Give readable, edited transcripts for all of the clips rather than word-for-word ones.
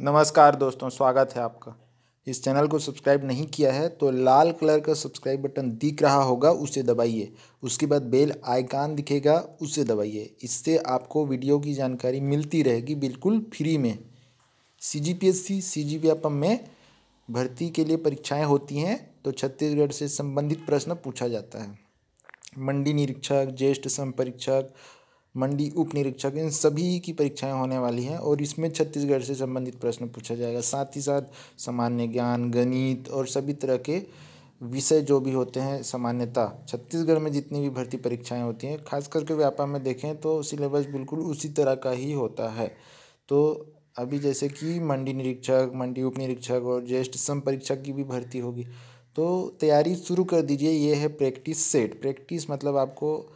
नमस्कार दोस्तों, स्वागत है आपका। इस चैनल को सब्सक्राइब नहीं किया है तो लाल कलर का सब्सक्राइब बटन दिख रहा होगा, उसे दबाइए। उसके बाद बेल आइकन दिखेगा, उसे दबाइए। इससे आपको वीडियो की जानकारी मिलती रहेगी बिल्कुल फ्री में। CGPSC CGPAPM में भर्ती के लिए परीक्षाएं होती हैं तो छत्तीसगढ़ से संबंधित प्रश्न पूछा जाता है। मंडी निरीक्षक, ज्येष्ठ संपरीक्षक, मंडी उप निरीक्षक, इन सभी की परीक्षाएं होने वाली हैं और इसमें छत्तीसगढ़ से संबंधित प्रश्न पूछा जाएगा। साथ ही साथ सामान्य ज्ञान, गणित और सभी तरह के विषय जो भी होते हैं सामान्यता, छत्तीसगढ़ में जितनी भी भर्ती परीक्षाएं होती हैं, खास करके व्यापम में देखें तो सिलेबस बिल्कुल उसी तरह का ही होता है। तो अभी जैसे कि मंडी निरीक्षक, मंडी उप निरीक्षक और ज्येष्ठ संपरीक्षक की भी भर्ती होगी, तो तैयारी शुरू कर दीजिए। ये है प्रैक्टिस सेट। प्रैक्टिस मतलब आपको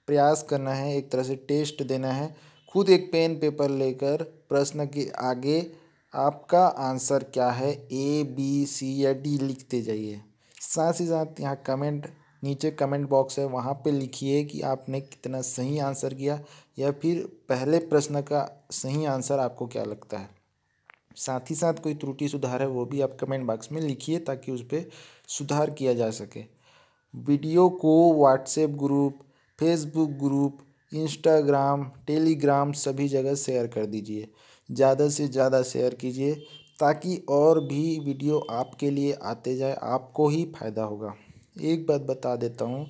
प्रयास करना है, एक तरह से टेस्ट देना है। खुद एक पेन पेपर लेकर प्रश्न के आगे आपका आंसर क्या है, A B C या D लिखते जाइए। साथ ही साथ यहाँ कमेंट, नीचे कमेंट बॉक्स है, वहाँ पे लिखिए कि आपने कितना सही आंसर किया या फिर पहले प्रश्न का सही आंसर आपको क्या लगता है। साथ ही साथ कोई त्रुटि सुधार है वो भी आप कमेंट बॉक्स में लिखिए ताकि उस पर सुधार किया जा सके। वीडियो को WhatsApp group, Facebook group, Instagram, Telegram सभी जगह शेयर कर दीजिए। ज़्यादा से ज़्यादा शेयर कीजिए ताकि और भी वीडियो आपके लिए आते जाए, आपको ही फ़ायदा होगा। एक बात बता देता हूँ,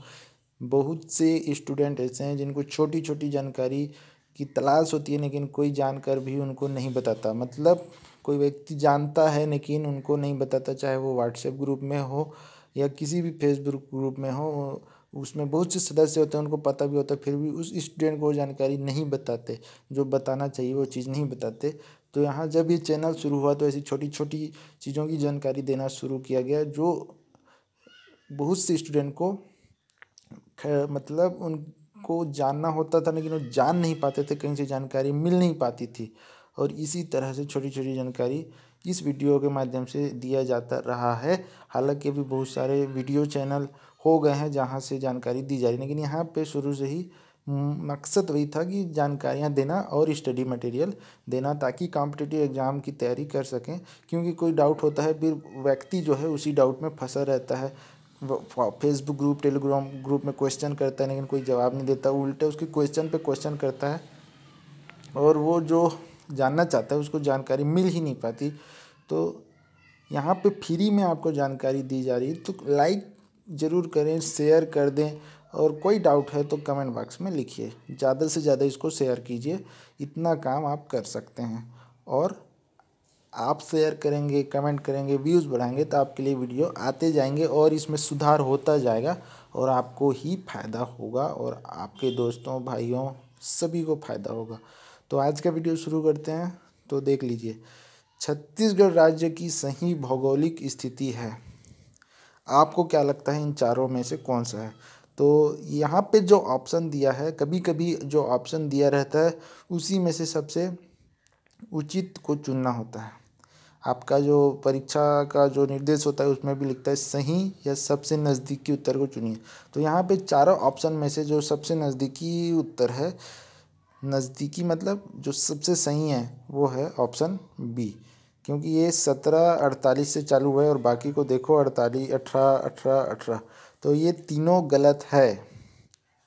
बहुत से स्टूडेंट ऐसे हैं जिनको छोटी छोटी जानकारी की तलाश होती है लेकिन कोई जानकर भी उनको नहीं बताता। मतलब कोई व्यक्ति जानता है लेकिन उनको नहीं बताता, चाहे वो व्हाट्सएप ग्रुप में हो या किसी भी फेसबुक ग्रुप में हो। उसमें बहुत से सदस्य होते हैं, उनको पता भी होता है, फिर भी उस स्टूडेंट को वो जानकारी नहीं बताते जो बताना चाहिए, वो चीज़ नहीं बताते। तो यहाँ जब ये चैनल शुरू हुआ तो ऐसी छोटी छोटी चीज़ों की जानकारी देना शुरू किया गया जो बहुत से स्टूडेंट को मतलब उनको जानना होता था लेकिन वो जान नहीं पाते थे, कहीं से जानकारी मिल नहीं पाती थी। और इसी तरह से छोटी छोटी जानकारी इस वीडियो के माध्यम से दिया जाता रहा है। हालांकि अभी बहुत सारे वीडियो चैनल हो गए हैं जहां से जानकारी दी जा रही है, लेकिन यहाँ पे शुरू से ही मकसद वही था कि जानकारियाँ देना और स्टडी मटेरियल देना ताकि कॉम्पिटिटिव एग्ज़ाम की तैयारी कर सकें। क्योंकि कोई डाउट होता है फिर व्यक्ति जो है उसी डाउट में फंसा रहता है। फेसबुक ग्रुप, टेलीग्राम ग्रुप में क्वेश्चन करता है लेकिन कोई जवाब नहीं देता, उल्टे उसके क्वेश्चन पे क्वेश्चन करता है और वो जो जानना चाहता है उसको जानकारी मिल ही नहीं पाती। तो यहाँ पे फ्री में आपको जानकारी दी जा रही है, तो लाइक ज़रूर करें, शेयर कर दें और कोई डाउट है तो कमेंट बॉक्स में लिखिए। ज़्यादा से ज़्यादा इसको शेयर कीजिए, इतना काम आप कर सकते हैं। और आप शेयर करेंगे, कमेंट करेंगे, व्यूज़ बढ़ाएंगे तो आपके लिए वीडियो आते जाएंगे और इसमें सुधार होता जाएगा और आपको ही फ़ायदा होगा और आपके दोस्तों, भाइयों सभी को फ़ायदा होगा। तो आज का वीडियो शुरू करते हैं। तो देख लीजिए, छत्तीसगढ़ राज्य की सही भौगोलिक स्थिति है। आपको क्या लगता है इन चारों में से कौन सा है? तो यहाँ पे जो ऑप्शन दिया है, कभी कभी जो ऑप्शन दिया रहता है उसी में से सबसे उचित को चुनना होता है। आपका जो परीक्षा का जो निर्देश होता है उसमें भी लिखता है सही या सबसे नज़दीकी उत्तर को चुनिए। तो यहाँ पे चारों ऑप्शन में से जो सबसे नज़दीकी उत्तर है, नज़दीकी मतलब जो सबसे सही है वो है ऑप्शन बी। क्योंकि ये 1748 से चालू हुआ है और बाकी को देखो 48, 18, 18, 18, तो ये तीनों गलत है।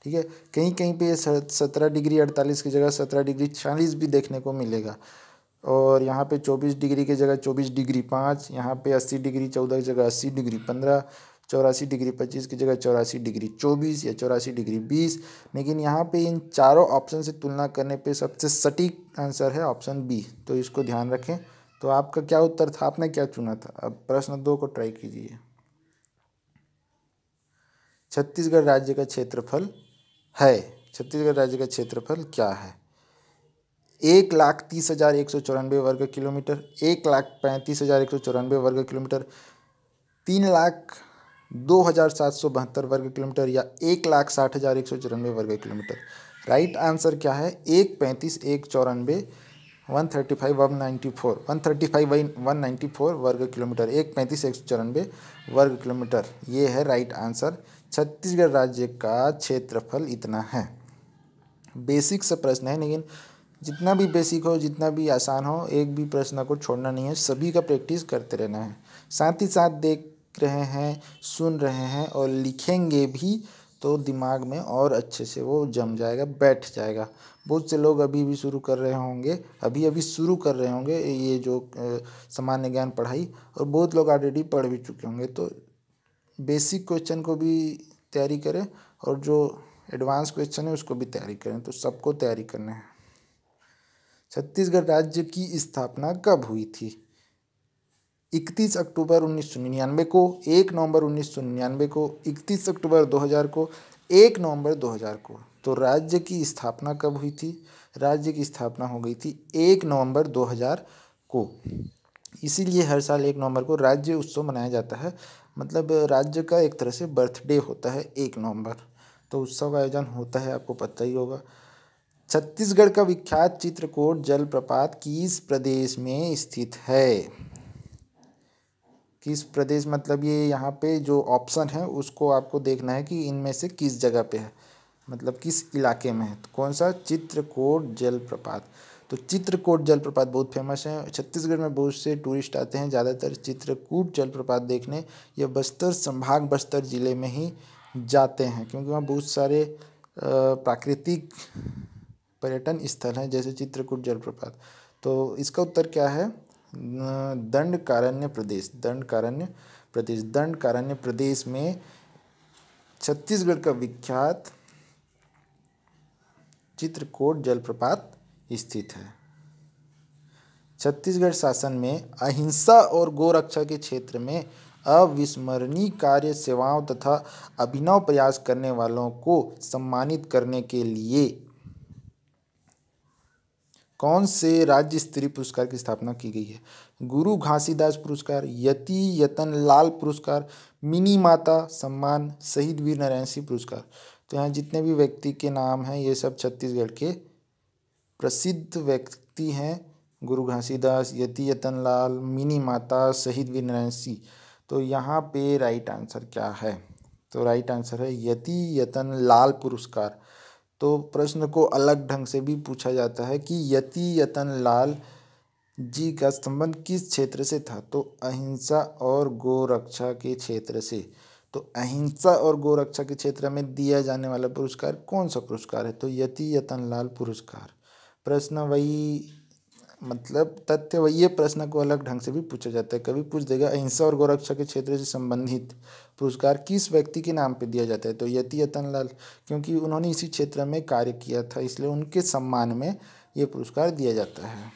ठीक है, कहीं कहीं पे ये 17 डिग्री 48 की जगह 17 डिग्री 40 भी देखने को मिलेगा। और यहाँ पे 24 डिग्री की जगह 24 डिग्री 5, यहाँ पे 80 डिग्री 14 की जगह 80 डिग्री 15, 84 डिग्री 25 की जगह 84 डिग्री 24 या 84 डिग्री 20। लेकिन यहाँ पे इन चारों ऑप्शन से तुलना करने पे सबसे सटीक आंसर है ऑप्शन बी। तो इसको ध्यान रखें। तो आपका क्या उत्तर था, आपने क्या चुना था? अब प्रश्न 2 को ट्राई कीजिए। छत्तीसगढ़ राज्य का क्षेत्रफल है, छत्तीसगढ़ राज्य का क्षेत्रफल क्या है? 1,30,194 वर्ग किलोमीटर, 1,35,194 वर्ग किलोमीटर, 3,02,772 वर्ग किलोमीटर या 1,60,194 वर्ग किलोमीटर। राइट आंसर क्या है? 1,35,194 135,194 वर्ग किलोमीटर, 1,35,194 वर्ग किलोमीटर, ये है राइट आंसर। छत्तीसगढ़ राज्य का क्षेत्रफल इतना है। बेसिक सा प्रश्न है लेकिन जितना भी बेसिक हो, जितना भी आसान हो, एक भी प्रश्न को छोड़ना नहीं है, सभी का प्रैक्टिस करते रहना है। साथ ही साथ देख रहे हैं, सुन रहे हैं और लिखेंगे भी तो दिमाग में और अच्छे से वो जम जाएगा, बैठ जाएगा। बहुत से लोग अभी भी शुरू कर रहे होंगे, अभी अभी शुरू कर रहे होंगे ये जो सामान्य ज्ञान पढ़ाई, और बहुत लोग ऑलरेडी पढ़ भी चुके होंगे। तो बेसिक क्वेश्चन को भी तैयारी करें और जो एडवांस क्वेश्चन है उसको भी तैयारी करें, तो सबको तैयारी करना है। छत्तीसगढ़ राज्य की स्थापना कब हुई थी? 31 अक्टूबर 1999 को, 1 नवंबर 1999 को, 31 अक्टूबर 2000 को, 1 नवंबर 2000 को। तो राज्य की स्थापना कब हुई थी? राज्य की स्थापना हो गई थी 1 नवंबर 2000 को। इसीलिए हर साल 1 नवंबर को राज्य उत्सव मनाया जाता है, मतलब राज्य का एक तरह से बर्थडे होता है 1 नवंबर। तो उत्सव का आयोजन होता है, आपको पता ही होगा। छत्तीसगढ़ का विख्यात चित्रकोट जलप्रपात किस प्रदेश में स्थित है? किस प्रदेश मतलब ये यहाँ पे जो ऑप्शन है उसको आपको देखना है कि इनमें से किस जगह पे है, मतलब किस इलाके में है। तो कौन सा? चित्रकोट जलप्रपात। तो चित्रकोट जलप्रपात बहुत फेमस है, छत्तीसगढ़ में बहुत से टूरिस्ट आते हैं ज़्यादातर चित्रकूट जलप्रपात देखने। यह बस्तर संभाग, बस्तर जिले में ही जाते हैं, क्योंकि वहाँ बहुत सारे प्राकृतिक पर्यटन स्थल हैं, जैसे चित्रकूट जलप्रपात। तो इसका उत्तर क्या है? दंडकारण्य प्रदेश। दंडकारण्य प्रदेश में छत्तीसगढ़ का विख्यात चित्रकोट जलप्रपात स्थित है। छत्तीसगढ़ शासन में अहिंसा और गोरक्षा के क्षेत्र में अविस्मरणीय कार्य, सेवाओं तथा अभिनव प्रयास करने वालों को सम्मानित करने के लिए कौन से राज्य स्तरीय पुरस्कार की स्थापना की गई है? गुरु घासीदास पुरस्कार, यति यतन लाल पुरस्कार, मिनी माता सम्मान, शहीद वीर नारायण सिंह पुरस्कार। तो यहाँ जितने भी व्यक्ति के नाम हैं ये सब छत्तीसगढ़ के प्रसिद्ध व्यक्ति हैं। गुरु घासीदास, यति यतन लाल, मिनी माता, शहीद वीर नारायण सिंह। तो यहाँ पे राइट आंसर क्या है? तो राइट आंसर है यति यतन लाल पुरस्कार। तो प्रश्न को अलग ढंग से भी पूछा जाता है कि यति यतन लाल जी का संबंध किस क्षेत्र से था? तो अहिंसा और गोरक्षा के क्षेत्र से। तो अहिंसा और गोरक्षा के क्षेत्र में दिया जाने वाला पुरस्कार कौन सा पुरस्कार है? तो यति यतन लाल पुरस्कार। प्रश्न वही, मतलब तथ्य वही है, प्रश्न को अलग ढंग से भी पूछा जाता है। कभी पूछ देगा अहिंसा और गोरक्षा के क्षेत्र से संबंधित पुरस्कार किस व्यक्ति के नाम पे दिया जाता है? तो यति यतन लाल, क्योंकि उन्होंने इसी क्षेत्र में कार्य किया था, इसलिए उनके सम्मान में ये पुरस्कार दिया जाता है।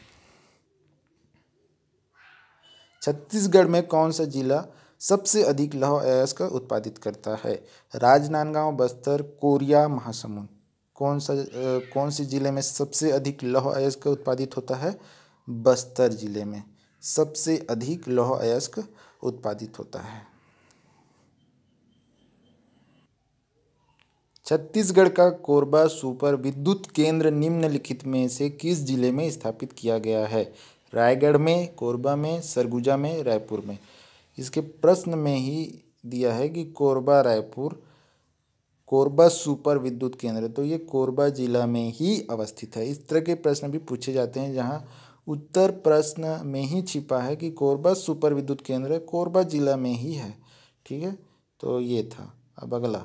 छत्तीसगढ़ में कौन सा जिला सबसे अधिक लौह अयस्क उत्पादित करता है? राजनांदगांव, बस्तर, कोरिया, महासमुंद। कौन से जिले में सबसे अधिक लौह अयस्क उत्पादित होता है? बस्तर जिले में सबसे अधिक लौह अयस्क उत्पादित होता है। छत्तीसगढ़ का कोरबा सुपर विद्युत केंद्र निम्नलिखित में से किस जिले में स्थापित किया गया है? रायगढ़ में, कोरबा में, सरगुजा में, रायपुर में। इसके प्रश्न में ही दिया है कि कोरबा सुपर विद्युत केंद्र, तो ये कोरबा जिला में ही अवस्थित है। इस तरह के प्रश्न भी पूछे जाते हैं जहाँ उत्तर प्रश्न में ही छिपा है कि कोरबा सुपर विद्युत केंद्र कोरबा जिला में ही है। ठीक है, तो ये था। अब अगला,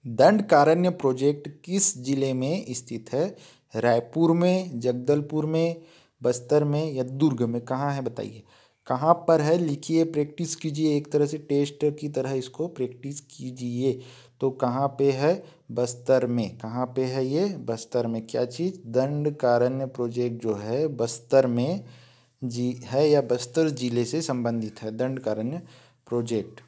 दंडकारण्य प्रोजेक्ट किस जिले में स्थित है? रायपुर में, जगदलपुर में, बस्तर में या दुर्ग में? कहाँ है बताइए, कहाँ पर है? लिखिए, प्रैक्टिस कीजिए, एक तरह से टेस्ट की तरह इसको प्रैक्टिस कीजिए। तो कहाँ पे है? बस्तर में। कहाँ पे है ये? बस्तर में। क्या चीज़? दंडकारण्य प्रोजेक्ट जो है बस्तर में जी है या बस्तर जिले से संबंधित है दंडकारण्य प्रोजेक्ट।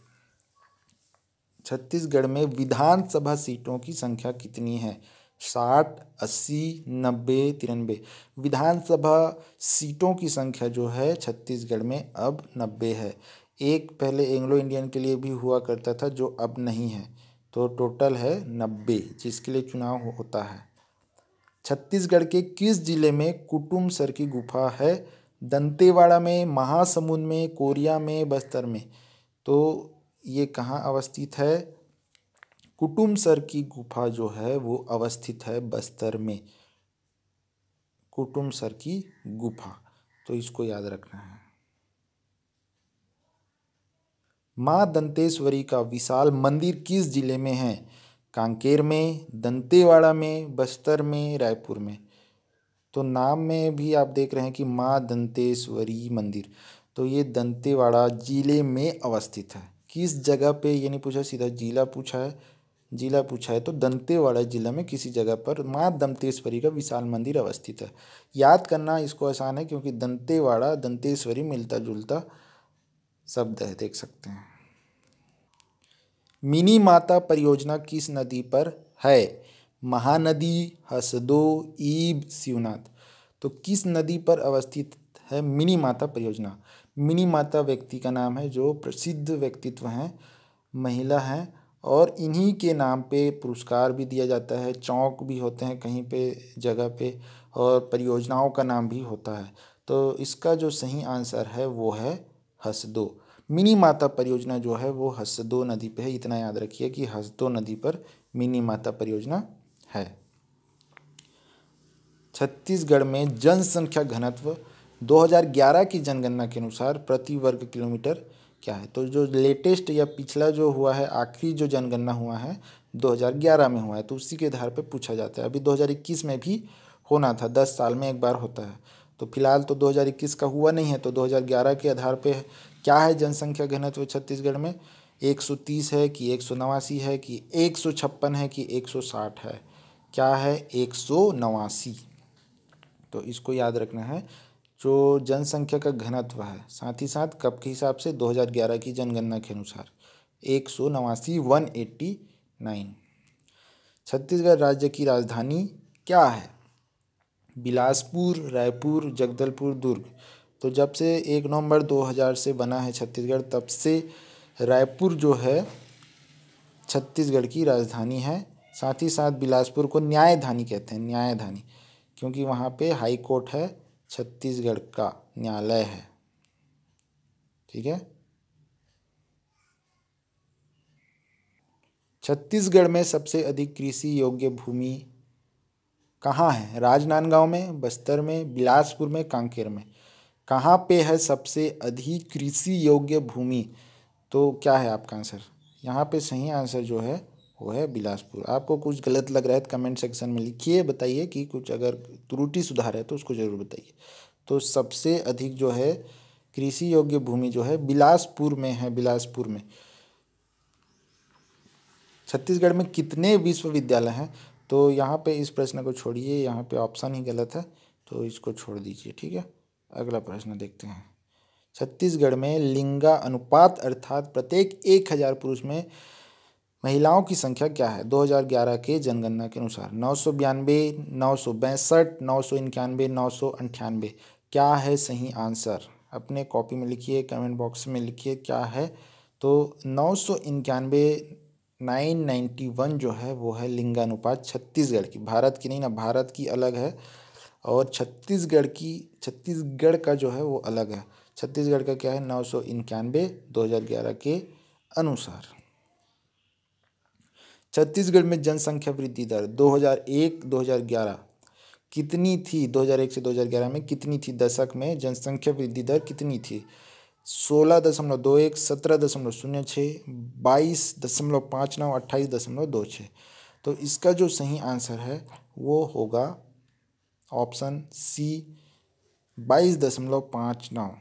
छत्तीसगढ़ में विधानसभा सीटों की संख्या कितनी है? 60, 80, 90, 93। विधानसभा सीटों की संख्या जो है छत्तीसगढ़ में अब 90 है। एक पहले एंग्लो इंडियन के लिए भी हुआ करता था जो अब नहीं है, तो टोटल है 90 जिसके लिए चुनाव होता है। छत्तीसगढ़ के किस जिले में कुटुमसर की गुफा है? दंतेवाड़ा में, महासमुंद में, कोरिया में, बस्तर में। तो ये कहाँ अवस्थित है? कुटुमसर की गुफा जो है वो अवस्थित है बस्तर में। कुटुमसर की गुफा, तो इसको याद रखना है। माँ दंतेश्वरी का विशाल मंदिर किस जिले में है? कांकेर में, दंतेवाड़ा में, बस्तर में, रायपुर में। तो नाम में भी आप देख रहे हैं कि माँ दंतेश्वरी मंदिर, तो ये दंतेवाड़ा जिले में अवस्थित है। किस जगह पे, ये नहीं पूछा, सीधा जिला पूछा है। जिला पूछा है तो दंतेवाड़ा जिला में किसी जगह पर माँ दंतेश्वरी का विशाल मंदिर अवस्थित है। याद करना इसको आसान है क्योंकि दंतेवाड़ा दंतेश्वरी मिलता जुलता शब्द है, देख सकते हैं। मिनी माता परियोजना किस नदी पर है? महानदी, हसदो, ईब, शिवनाथ। तो किस नदी पर अवस्थित है मिनी माता परियोजना? मिनी माता व्यक्ति का नाम है जो प्रसिद्ध व्यक्तित्व हैं, महिला हैं, और इन्हीं के नाम पे पुरस्कार भी दिया जाता है, चौक भी होते हैं कहीं पे जगह पे, और परियोजनाओं का नाम भी होता है। तो इसका जो सही आंसर है वो है हसदो। मिनी माता परियोजना जो है वो हसदो नदी पे है। इतना याद रखिए कि हसदो नदी पर मिनी माता परियोजना है। छत्तीसगढ़ में जनसंख्या घनत्व 2011 की जनगणना के अनुसार प्रति वर्ग किलोमीटर क्या है? तो जो लेटेस्ट या पिछला जो हुआ है, आखिरी जो जनगणना हुआ है 2011 में हुआ है, तो उसी के आधार पर पूछा जाता है। अभी 2021 में भी होना था, 10 साल में एक बार होता है। तो फिलहाल तो 2021 का हुआ नहीं है, तो 2011 के आधार पे क्या है जनसंख्या घनत्व छत्तीसगढ़ में? 130 है कि 189 है कि 156 है कि 160 है? क्या है? 189। तो इसको याद रखना है। जो जनसंख्या का घनत्व है, साथ ही साथ कब के हिसाब से? 2011 की जनगणना के अनुसार 189, 189। छत्तीसगढ़ राज्य की राजधानी क्या है? बिलासपुर, रायपुर, जगदलपुर, दुर्ग। तो जब से 1 नवंबर 2000 से बना है छत्तीसगढ़, तब से रायपुर जो है छत्तीसगढ़ की राजधानी है। साथ ही साथ बिलासपुर को न्यायधानी कहते हैं, न्यायधानी, क्योंकि वहाँ पे हाई कोर्ट है, छत्तीसगढ़ का न्यायालय है। ठीक है। छत्तीसगढ़ में सबसे अधिक कृषि योग्य भूमि कहाँ है? राजनांदगांव में, बस्तर में, बिलासपुर में, कांकेर में। कहाँ पे है सबसे अधिक कृषि योग्य भूमि? तो क्या है आपका आंसर? यहाँ पे सही आंसर जो है वो है बिलासपुर। आपको कुछ गलत लग रहा है तो कमेंट सेक्शन में लिखिए, बताइए कि कुछ अगर त्रुटि सुधार है तो उसको ज़रूर बताइए। तो सबसे अधिक जो है कृषि योग्य भूमि जो है बिलासपुर में है, बिलासपुर में। छत्तीसगढ़ में कितने विश्वविद्यालय हैं? तो यहाँ पे इस प्रश्न को छोड़िए, यहाँ पे ऑप्शन ही गलत है, तो इसको छोड़ दीजिए। ठीक है, अगला प्रश्न देखते हैं। छत्तीसगढ़ में लिंगा अनुपात अर्थात प्रत्येक 1000 पुरुष में महिलाओं की संख्या क्या है 2011 के जनगणना के अनुसार? 992, 962, 991, 998। क्या है सही आंसर? अपने कॉपी में लिखिए, कमेंट बॉक्स में लिखिए क्या है। तो 991, 991 जो है वो है लिंगानुपात छत्तीसगढ़ की, भारत की नहीं ना, भारत की अलग है और छत्तीसगढ़ का जो है वो अलग है। छत्तीसगढ़ का क्या है? 991 2011 के अनुसार। छत्तीसगढ़ में जनसंख्या वृद्धि दर 2001-2011 कितनी थी? 2001 से 2011 में कितनी थी? दशक में जनसंख्या वृद्धि दर कितनी थी? 16.21, 17.06, 22.59, 28.26। तो इसका जो सही आंसर है वो होगा ऑप्शन सी, 22.59।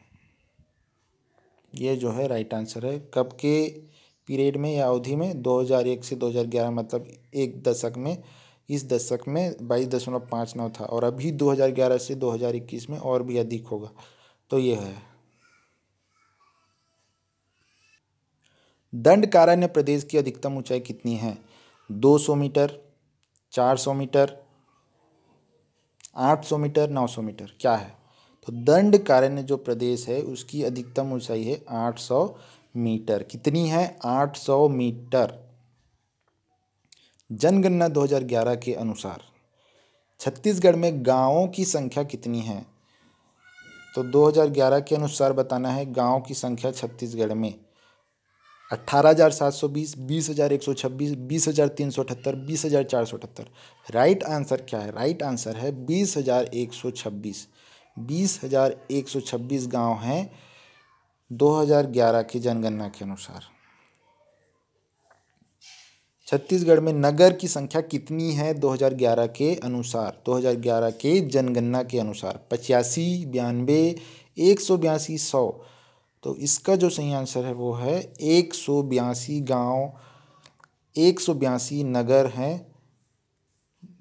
ये जो है राइट आंसर है। कब के पीरियड में या अवधि में? 2001 से 2011, मतलब एक दशक में। इस दशक में 22.59 था और अभी 2011 से 2021 में और भी अधिक होगा। तो ये है। दंडकारण्य प्रदेश की अधिकतम ऊंचाई कितनी है? 200 मीटर, 400 मीटर, 800 मीटर, 900 मीटर। क्या है? तो दंडकारण्य जो प्रदेश है उसकी अधिकतम ऊंचाई है 800 मीटर। कितनी है? 800 मीटर। जनगणना 2011 के अनुसार छत्तीसगढ़ में गांवों की संख्या कितनी है? तो 2011 के अनुसार बताना है गांवों की संख्या छत्तीसगढ़ में। 18,720, 20,126, 20,378, 20,478। राइट आंसर क्या है? राइट आंसर है 20,126। 20,126 गांव हैं 2011 की जनगणना के अनुसार। छत्तीसगढ़ में नगर की संख्या कितनी है 2011 के अनुसार? 2011 के जनगणना के अनुसार 85, 92, 182, 100। तो इसका जो सही आंसर है वो है 182 गांव, 182 नगर हैं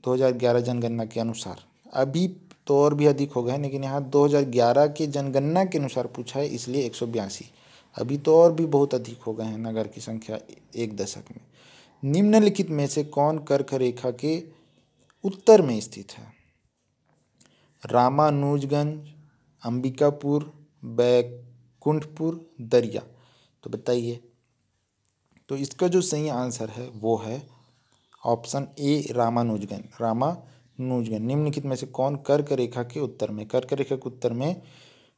2011 जनगणना के अनुसार। अभी तो और भी अधिक हो गए, लेकिन यहाँ 2011 के जनगणना के अनुसार पूछा है, इसलिए 182। अभी तो और भी बहुत अधिक हो गए हैं नगर की संख्या एक दशक में। निम्नलिखित में से कौन कर्क रेखा के उत्तर में स्थित है? रामानुजगंज, अंबिकापुर, बैकुंठपुर, दरिया। तो बताइए। तो इसका जो सही आंसर है वो है ऑप्शन ए, रामानुजगंज। रामानुजगंज निम्नलिखित में से कौन कर्क रेखा के उत्तर में? कर्क रेखा के उत्तर में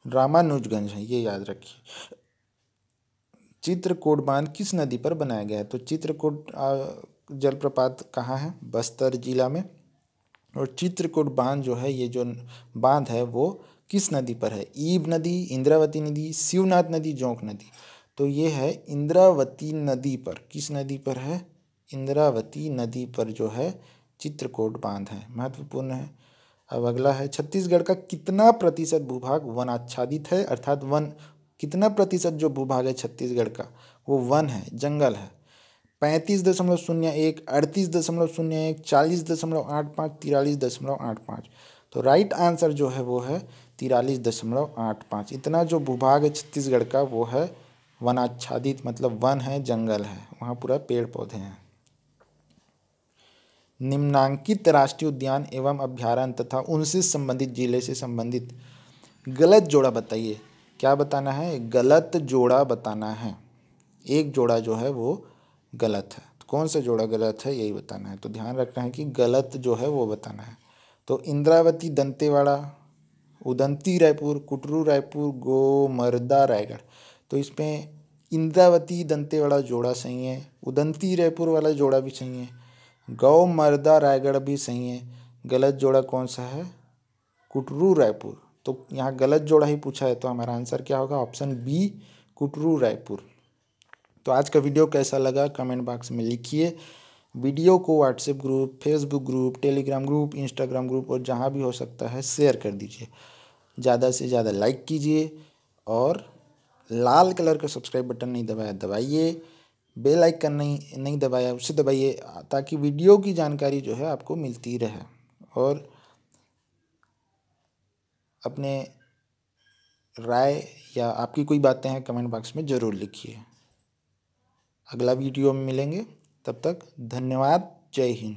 रामानुजगंज है, ये याद रखिए। चित्रकूट बांध किस नदी पर बनाया गया है? तो चित्रकूट जलप्रपात कहाँ है? बस्तर जिला में। और चित्रकूट बांध जो है, ये जो बांध है वो किस नदी पर है? ईब नदी, इंद्रावती नदी, शिवनाथ नदी, जोंक नदी। तो ये है इंद्रावती नदी पर। किस नदी पर है? इंद्रावती नदी पर जो है चित्रकूट बांध है, महत्वपूर्ण है। अब अगला है, छत्तीसगढ़ का कितना प्रतिशत भूभाग वनाच्छादित है? अर्थात वन, कितना प्रतिशत जो भूभाग है छत्तीसगढ़ का वो वन है, जंगल है? 35.01, 38.01, 40.85, 43.85। तो राइट आंसर जो है वो है 43.85। इतना जो भूभाग है छत्तीसगढ़ का वो है वनाच्छादित, मतलब वन है, जंगल है, वहाँ पूरा पेड़ पौधे हैं। निम्नांकित राष्ट्रीय उद्यान एवं अभ्यारण्य तथा उनसे संबंधित जिले से संबंधित गलत जोड़ा बताइए। क्या बताना है? गलत जोड़ा बताना है। एक जोड़ा जो है वो गलत है, तो कौन सा जोड़ा गलत है यही बताना है। तो ध्यान रखना है कि गलत जो है वो बताना है। तो इंद्रावती दंतेवाड़ा, उदंती रायपुर, कुटरू रायपुर, गोमर्दा रायगढ़। तो इसमें इंद्रावती दंतेवाड़ा जोड़ा सही है, उदंती रायपुर वाला जोड़ा भी सही है, गोमर्दा रायगढ़ भी सही है। गलत जोड़ा कौन सा है? कुटरू रायपुर। तो यहाँ गलत जोड़ा ही पूछा है, तो हमारा आंसर क्या होगा? Option B, Kutru Raipur. तो आज का वीडियो कैसा लगा कमेंट बॉक्स में लिखिए। वीडियो को WhatsApp group, Facebook group, Telegram group, Instagram group और जहाँ भी हो सकता है शेयर कर दीजिए। ज़्यादा से ज़्यादा लाइक कीजिए और लाल कलर का सब्सक्राइब बटन नहीं दबाया दबाइए, बेल आइकन नहीं दबाया उसे दबाइए, ताकि वीडियो की जानकारी जो है आपको मिलती रहे। और अपने राय या आपकी कोई बातें हैं कमेंट बॉक्स में ज़रूर लिखिए। अगला वीडियो में मिलेंगे, तब तक धन्यवाद। जय हिंद।